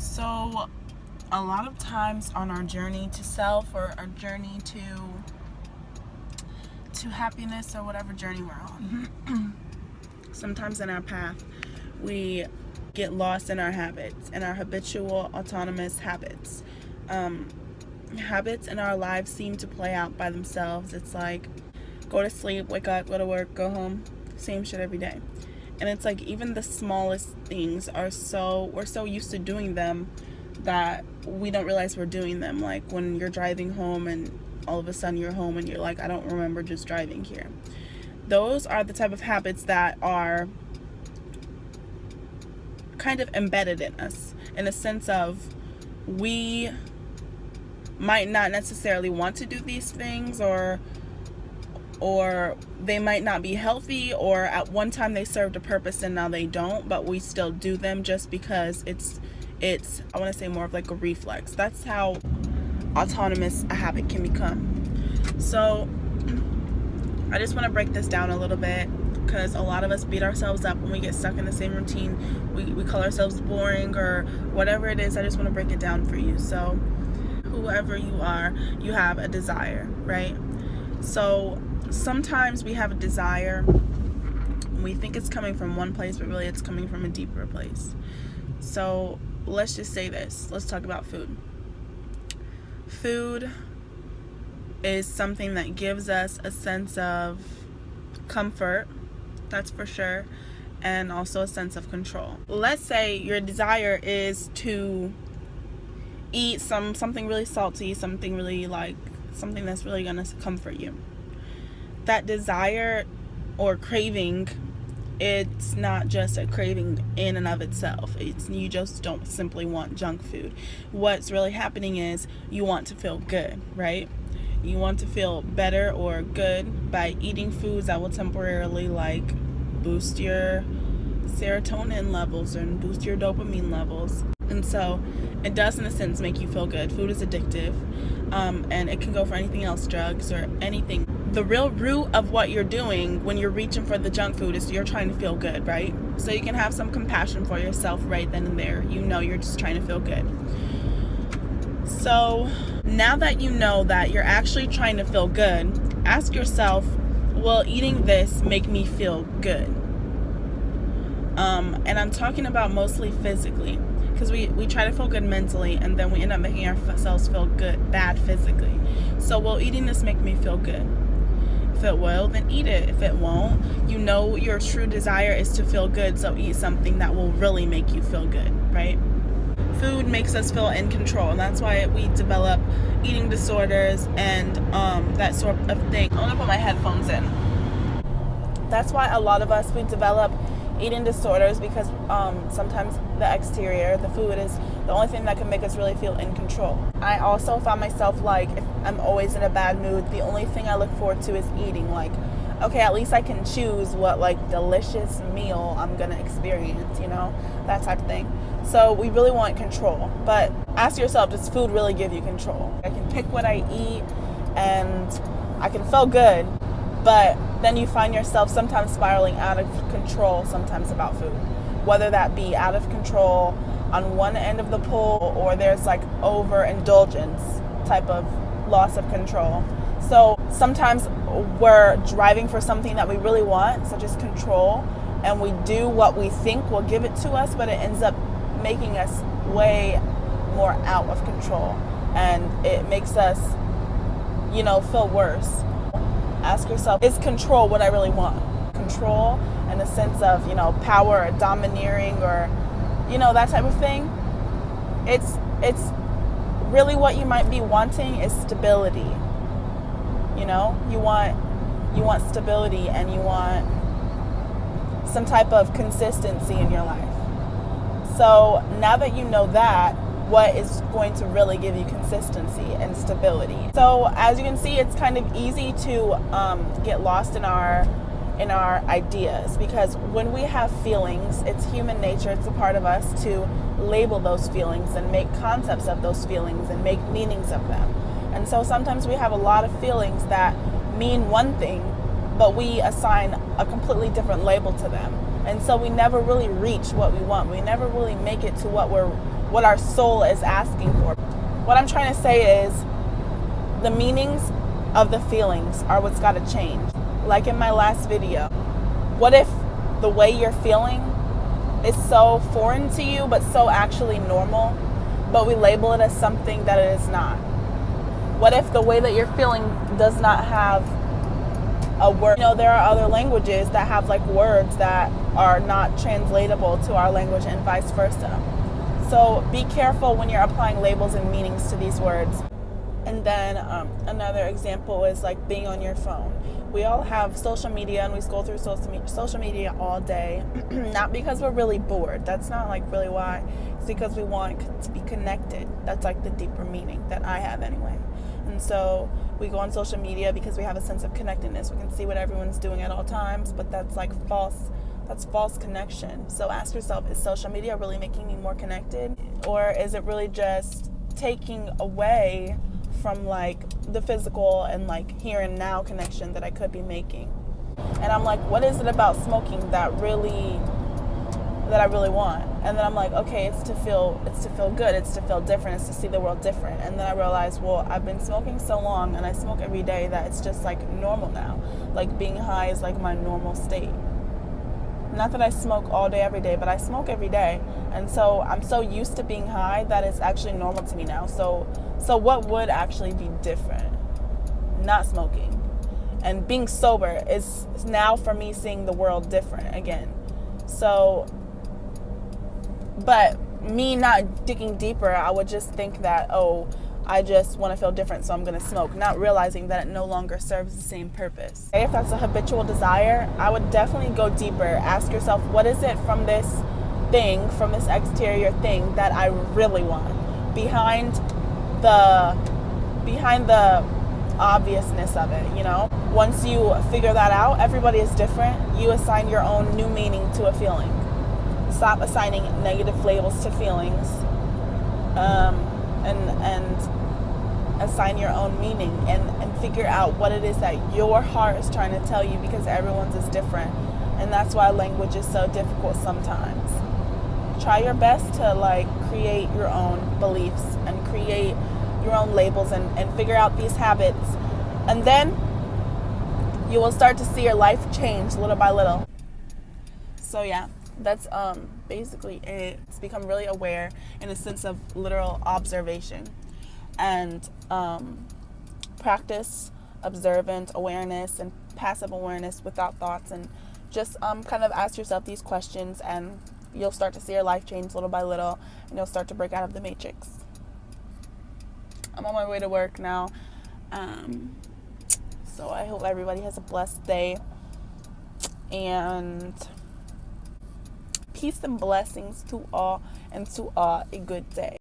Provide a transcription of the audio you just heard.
So, a lot of times on our journey to self or our journey to happiness or whatever journey we're on, sometimes in our path, we get lost in our habits, in our habitual autonomous habits. Habits in our lives seem to play out by themselves. It's like go to sleep, wake up, go to work, go home, same shit every day. And it's like even the smallest things we're so used to doing them that we don't realize we're doing them. Like when you're driving home and all of a sudden you're home and you're like, I don't remember just driving here. Those are the type of habits that are kind of embedded in us, in a sense of we might not necessarily want to do these things, or they might not be healthy, or at one time they served a purpose and now they don't, but we still do them just because it's I want to say more of like a reflex. That's how autonomous a habit can become. So I just want to break this down a little bit, because a lot of us beat ourselves up when we get stuck in the same routine. We call ourselves boring or whatever it is. I just want to break it down for you. So whoever you are, you have a desire, right? So sometimes we have a desire and we think it's coming from one place, but really it's coming from a deeper place. So let's just say this. Let's talk about food. Food is something that gives us a sense of comfort, that's for sure, and also a sense of control. Let's say your desire is to eat something really salty, something that's really gonna comfort you. That desire or craving, it's not just a craving in and of itself. You just don't simply want junk food. What's really happening is you want to feel good, right? You want to feel better or good by eating foods that will temporarily boost your serotonin levels and boost your dopamine levels. And so it does, in a sense, make you feel good. Food is addictive, and it can go for anything else, drugs or anything. The real root of what you're doing when you're reaching for the junk food is you're trying to feel good, right? So you can have some compassion for yourself right then and there. You know you're just trying to feel good. So now that you know that you're actually trying to feel good, ask yourself, will eating this make me feel good? And I'm talking about mostly physically, because we try to feel good mentally and then we end up making ourselves feel bad physically. So will eating this make me feel good? If it will, then eat it. If it won't, you know your true desire is to feel good, so eat something that will really make you feel good, right? Food makes us feel in control, and that's why we develop eating disorders and that sort of thing. I'm gonna put my headphones in. That's why a lot of us, we develop eating disorders, because sometimes the exterior, the food, is the only thing that can make us really feel in control. I also found myself if I'm always in a bad mood, the only thing I look forward to is eating. Okay, at least I can choose what delicious meal I'm gonna experience, that type of thing. So we really want control, but ask yourself, does food really give you control? I can pick what I eat and I can feel good, but then you find yourself sometimes spiraling out of control sometimes about food, whether that be out of control on one end of the pole, or there's overindulgence type of loss of control. So sometimes we're driving for something that we really want, such as control, and we do what we think will give it to us, but it ends up making us way more out of control, and it makes us feel worse. Ask yourself, is control what I really want? Control in the sense of power or domineering, or that type of thing. It's really what you might be wanting is stability. You want stability, and you want some type of consistency in your life. So now that you know that, what is going to really give you consistency and stability? So as you can see, it's kind of easy to get lost in our ideas, because when we have feelings, it's human nature, it's a part of us to label those feelings and make concepts of those feelings and make meanings of them. And so sometimes we have a lot of feelings that mean one thing, but we assign a completely different label to them. And so we never really reach what we want. We never really make it to what we're what our soul is asking for. What I'm trying to say is the meanings of the feelings are what's got to change. Like in my last video, what if the way you're feeling is so foreign to you but so actually normal, but we label it as something that it is not? What if the way that you're feeling does not have a word? You know, there are other languages that have like words that are not translatable to our language and vice versa. So be careful when you're applying labels and meanings to these words. And then another example is like being on your phone. We all have social media and we scroll through social media all day. Not because we're really bored. That's not like really why. It's because we want to be connected. That's like the deeper meaning that I have anyway. And so we go on social media because we have a sense of connectedness. We can see what everyone's doing at all times, but that's like false. That's false connection. So ask yourself, is social media really making me more connected? Or is it really just taking away from like the physical and like here and now connection that I could be making? And I'm like, what is it about smoking that I really want? And then I'm like, okay, it's to feel good, it's to feel different, it's to see the world different. And then I realized, well, I've been smoking so long and I smoke every day that it's just like normal now. Like being high is like my normal state. Not that I smoke all day every day, but I smoke every day. And so I'm so used to being high that it's actually normal to me now. So what would actually be different? Not smoking. And being sober is now for me seeing the world different again. So, but me not digging deeper, I would just think that, oh, I just want to feel different, so I'm going to smoke, not realizing that it no longer serves the same purpose. If that's a habitual desire, I would definitely go deeper. Ask yourself, what is it from this thing, from this exterior thing that I really want? Behind the obviousness of it, you know? Once you figure that out, everybody is different. You assign your own new meaning to a feeling. Stop assigning negative labels to feelings. And assign your own meaning and figure out what it is that your heart is trying to tell you, because everyone's is different. And that's why language is so difficult sometimes. Try your best to like create your own beliefs and create your own labels and figure out these habits. And then you will start to see your life change little by little. So yeah. That's basically it. It's become really aware in a sense of literal observation and practice observant awareness and passive awareness without thoughts, and just kind of ask yourself these questions, and you'll start to see your life change little by little, and you'll start to break out of the matrix. I'm on my way to work now, so I hope everybody has a blessed day, and peace and blessings to all, and to all a good day.